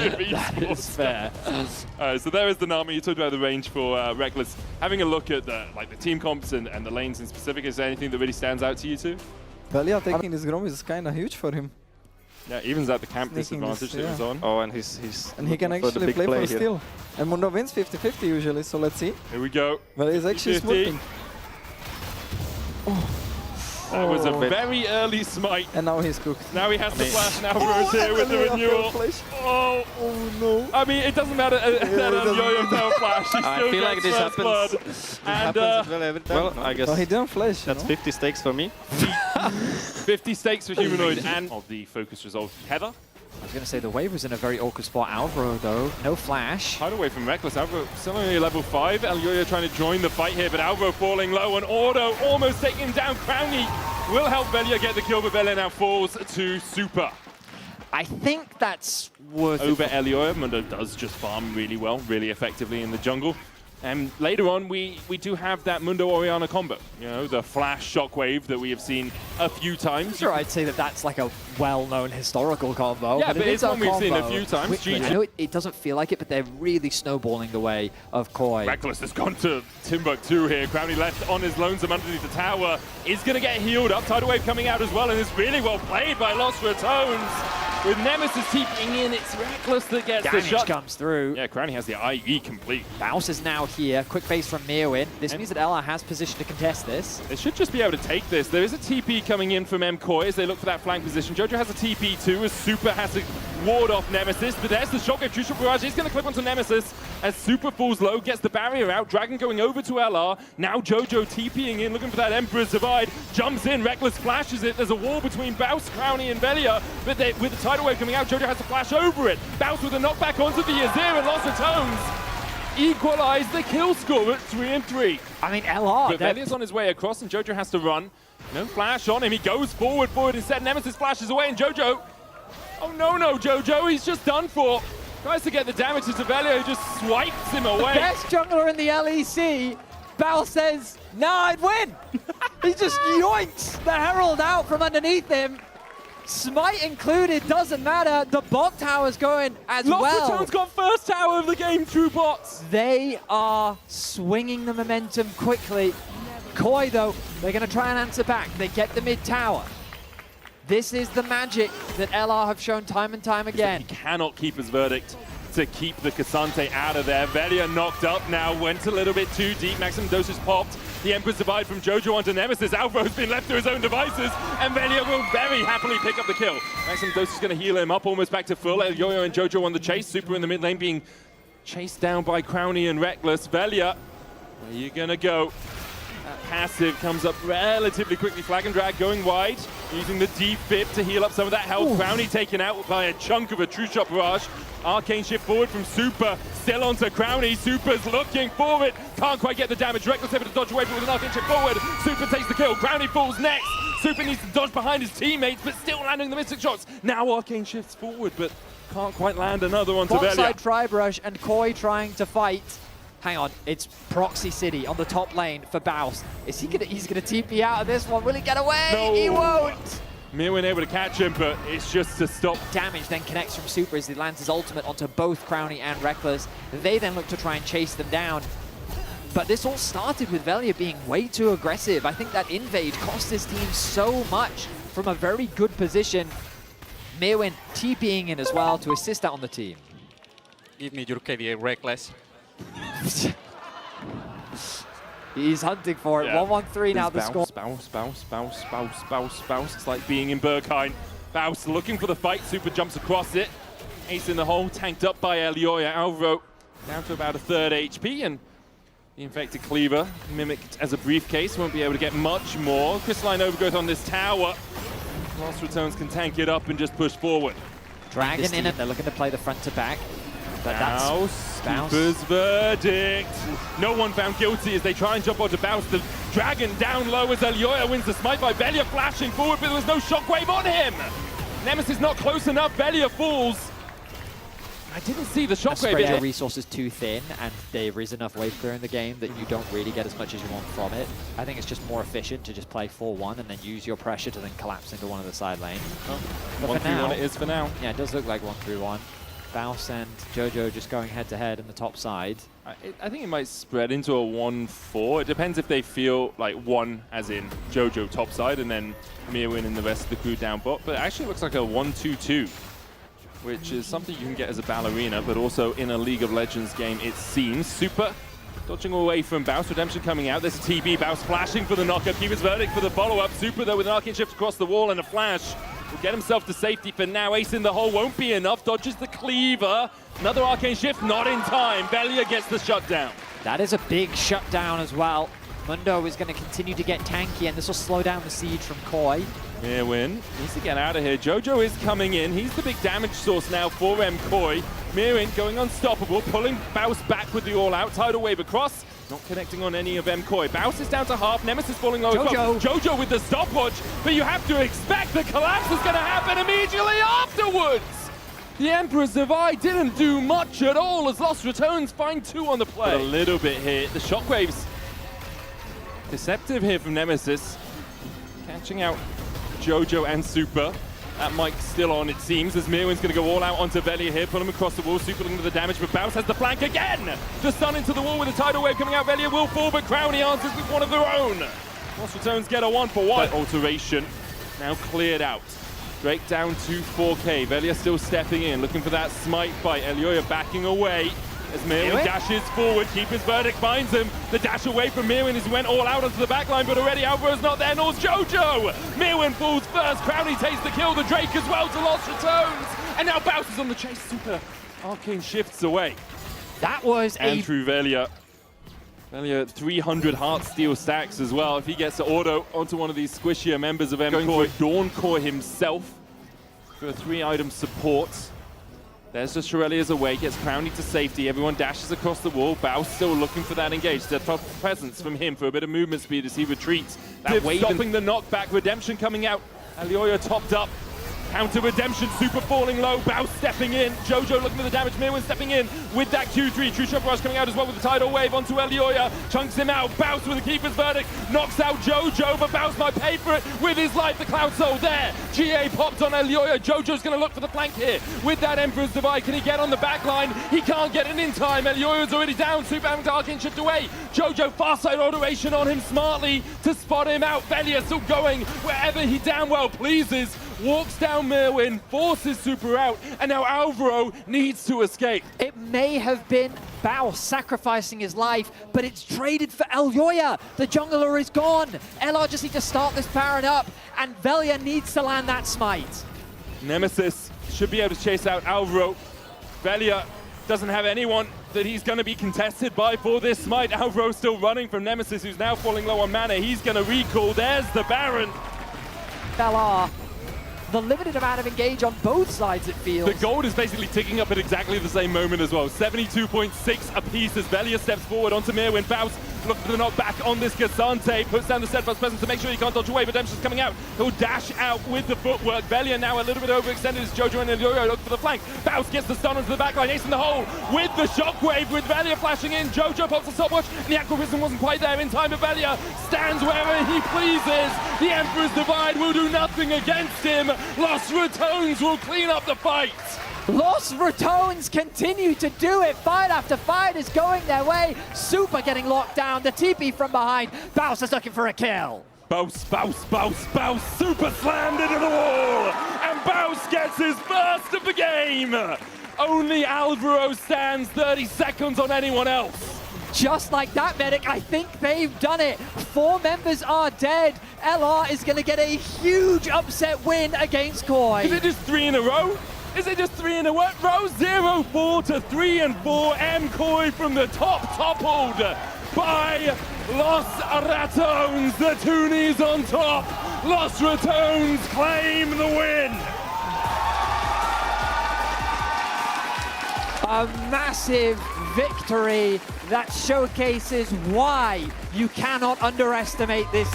That is fair. So there is the Nami. You talked about the range for Rekkles. Having a look at the team comps and the lanes in specific, is there anything that really stands out to you two? Velja taking this Grom is kind of huge for him. Yeah, evens out the camp disadvantage that was on. Oh, and he's and he can actually play for steal. And Mundo wins 50-50 usually, so let's see. Here we go. Well, he's actually smoothing. That was a very early smite. And now he's cooked. Now he has to flash, and Alvaro's here with the renewal. Oh no. I mean, it doesn't matter that Elyoya fell flash. He I still feel like gets this first happens. blood. And well, I guess he didn't flash. that's 50 stakes for me. 50 stakes for Humanoid and of the focus resolve Heather. I was going to say the wave was in a very awkward spot. Alvaro, though, no flash. Hide away from Rekkles. Alvaro still only level 5. Elyoya trying to join the fight here, but Alvaro falling low, and Auto almost taking him down. Crownie will help Velja get the kill, but Velja now falls to Supa. I think that's worth Over Elyoya. Mundo does just farm really well, really effectively in the jungle. And later on, we do have that Mundo Orianna combo. You know, the flash shockwave that we have seen a few times. Sure, I'd say that that's like a well-known historical combo. Yeah, but it's one we've seen a few times. I know it doesn't feel like it, but they're really snowballing the way of KOI. Rekkles has gone to Timbuktu here. Crownie left on his lonesome underneath the tower. Is going to get healed up. Tidal Wave coming out as well, and it's really well played by Lost Ratones. With Nemesis TPing in, it's Rekkles that gets Damage the shot. comes through. Yeah, Crownie has the IE complete. Thebaus is now here. Quick base from Myrwn. This means that LR has position to contest this. They should just be able to take this. There is a TP coming in from MKOI as they look for that flank position. Jojo has a TP too, as Supa has to ward off Nemesis. But there's the shotgun. True Shot Barrage is going to clip onto Nemesis as Supa falls low, gets the barrier out. Dragon going over to LR. Now Jojo TPing in, looking for that Emperor's Divide. Jumps in. Rekkles flashes it. There's a wall between Thebaus, Crownie, and Velja. But with the tidal wave coming out, Jojo has to flash over it. Thebaus with a knockback onto the Azir, and Lost Ratones equalize the kill score at 3-3. I mean, LR. But Velja's on his way across, and Jojo has to run. No flash on him. He goes forward instead. Nemesis flashes away, and Jojo. Oh no, Jojo. He's just done for. Tries to get the damage to Velja, who just swipes him away. The best jungler in the LEC. Bal says, "Nah, I'd win." He just yoinks the Herald out from underneath him. Smite included, doesn't matter. The bot tower's going as well. Lost Ratones got first tower of the game through bots. They are swinging the momentum quickly. KOI, though, they're going to try and answer back. They get the mid tower. This is the magic that LR have shown time and time again. He cannot keep his verdict to keep the Cassante out of there. Velja knocked up now, went a little bit too deep. Maximum doses popped. The Emperor's Divide from Jojo onto Nemesis. Alvaro's been left to his own devices, and Velja will very happily pick up the kill. Maximum dose is going to heal him up almost back to full. Elyoya and Jojo on the chase. Supa in the mid lane being chased down by Crownie and Rekkles. Velja, where are you going to go? That passive comes up relatively quickly. Flag and Drag going wide, using the defib to heal up some of that health. Crownie taken out by a chunk of a True Shot Barrage. Arcane shift forward from Supa, still onto Crownie. Supa's looking forward, can't quite get the damage. Rekkles able to dodge away, but with an arcane shift forward, Supa takes the kill. Crownie falls next. Supa needs to dodge behind his teammates, but still landing the mystic shots. Now Arcane shifts forward, but can't quite land another onto Velja. Bot-side Tri-Brush and KOI trying to fight. Hang on, it's Proxy City on the top lane for Thebaus. Is he he's gonna TP out of this one? Will he get away? No. He won't! Myrwn able to catch him, but it's just to stop. Damage then connects from Supa as he lands his ultimate onto both Crownie and Rekkles. They then look to try and chase them down. But this all started with Velja being way too aggressive. I think that invade cost his team so much from a very good position. Myrwn TPing in as well to assist out on the team. Give me your KDA Rekkles. He's hunting for it. 1-1-3 now the score. Bounce. It's like being in Berkheim. Thebaus looking for the fight. Supa jumps across it. Ace in the hole, tanked up by Elyoya. Alvaro down to about a third HP, and the Infected Cleaver, mimicked as a briefcase, won't be able to get much more. Crystalline Overgrowth on this tower. Lost Ratones can tank it up and just push forward. Dragon in it. They're looking to play the front to back. But Thebaus, Supa's verdict. No one found guilty as they try and jump onto Thebaus. The Dragon down low as Elyoya wins the smite by Velja flashing forward, but there was no shockwave on him. Nemesis not close enough. Velja falls. I didn't see the shockwave. Spread your resources too thin, and there is enough wave clear in the game that you don't really get as much as you want from it. I think it's just more efficient to just play 4-1 and then use your pressure to then collapse into one of the side lanes. But 1-3-1 it is for now. Yeah, it does look like 1-3-1. Peyz and Jojo just going head-to-head on the top side. I think it might spread into a 1-4. It depends if they feel like one, as in Jojo top side, and then Myrwn and the rest of the crew down bot. But it actually looks like a 1-2-2, which is something you can get as a ballerina, but also in a League of Legends game, it seems. Supa dodging away from Peyz. Redemption coming out. There's a TB. Peyz flashing for the knockup. Keep his verdict for the follow-up. Supa, though, with an arcane shift across the wall and a flash, will get himself to safety for now. Ace in the hole won't be enough. Dodges the cleaver. Another arcane shift, not in time. Velja gets the shutdown. That is a big shutdown as well. Mundo is going to continue to get tanky, and this will slow down the siege from KOI. Myrwn needs to get out of here. Jojo is coming in. He's the big damage source now for MKOI. Myrwn going unstoppable, pulling Peyz back with the all-out. Tidal wave across, not connecting on any of MKOI. Peyz is down to half. Nemesis falling low as well. Jojo with the stopwatch, but you have to expect the collapse is going to happen immediately afterwards. The Emperor's Divide didn't do much at all as Lost Ratones find 2 on the play. But a little bit here. The shockwaves deceptive here from Nemesis. Catching out Jojo and Supa. That mic still on, it seems, as Myrwn's going to go all out onto Velja here, pull him across the wall. Supa looking for the damage, but Peyz has the flank again! The stun into the wall with a tidal wave coming out. Velja will fall, but Crownie answers with one of their own. Lost Ratones get a 1-for-1. Alteration now cleared out. Drake down to 4K. Velja still stepping in, looking for that smite fight. Elyoya backing away as Myrwn dashes forward. Keep his verdict, finds him. The dash away from Myrwn as he went all out onto the backline, but already Alvaro's not there, nor's Jojo! Myrwn falls first, Crownie takes the kill, the Drake as well to Lost Ratones! And now Peyz is on the chase, Supa. Arcane shifts away. That was and through Velja. Velja 300 heart steel stacks as well. If he gets to auto onto one of these squishier members of MKOI. Going for Dawn Core himself for a 3-item support. There's just Shirelia's away, gets Crownie to safety. Everyone dashes across the wall. Peyz still looking for that engage. The presence from him for a bit of movement speed as he retreats. That wave stopping the knockback. Redemption coming out. Elyoya topped up. Counter Redemption, Supa falling low, Peyz stepping in, Jojo looking for the damage, Myrwn stepping in with that Q3, True Shot Rush coming out as well with the tidal wave onto Elyoya, chunks him out, Peyz with the keeper's verdict, knocks out Jojo, but Peyz might pay for it with his life, the Cloud Soul there, GA popped on Elyoya, Jojo's going to look for the flank here with that Emperor's Divide, can he get on the back line? He can't get it in time, Elyoya's already down, Supa having to arcane shift away, Jojo far side automation on him smartly to spot him out, Velja still going wherever he damn well pleases, walks down Myrwn, forces Supa out, and now Alvaro needs to escape. It may have been Peyz sacrificing his life, but it's traded for Elyoya. The jungler is gone. LR just need to start this Baron up, and Velja needs to land that smite. Nemesis should be able to chase out Alvaro. Velja doesn't have anyone that he's going to be contested by for this smite. Alvaro still running from Nemesis, who's now falling low on mana. He's going to recall. There's the Baron. LR. The limited amount of engage on both sides, it feels. The gold is basically ticking up at exactly the same moment as well. 72.6 apiece as Velja steps forward onto Myrwn. Peyz looking for the knockback on this Cassante. Puts down the steadfast presence to make sure he can't dodge away. Redemption's coming out. He'll dash out with the footwork. Velja now a little bit overextended as Jojo and Elyoya look for the flank. Peyz gets the stun onto the backline. Ace in the hole with the shockwave with Velja flashing in. Jojo pops the stopwatch and the Aquarism wasn't quite there in time. But Velja stands wherever he pleases. The Emperor's Divide will do nothing against him. Lost Ratones will clean up the fight. Lost Ratones continue to do it. Fight after fight is going their way. Supa getting locked down. The TP from behind. Peyz is looking for a kill. Peyz. Supa slammed into the wall. And Peyz gets his first of the game. Only Alvaro stands 30 seconds on anyone else. Just like that, Medic, I think they've done it. 4 members are dead. LR is going to get a huge upset win against KOI. Is it just 3 in a row? Is it just 3 in a row? 0-4 to 3-4. MKOI from the top, toppled by Lost Ratones. The Toonies on top. Lost Ratones claim the win. A massive victory that showcases why you cannot underestimate this.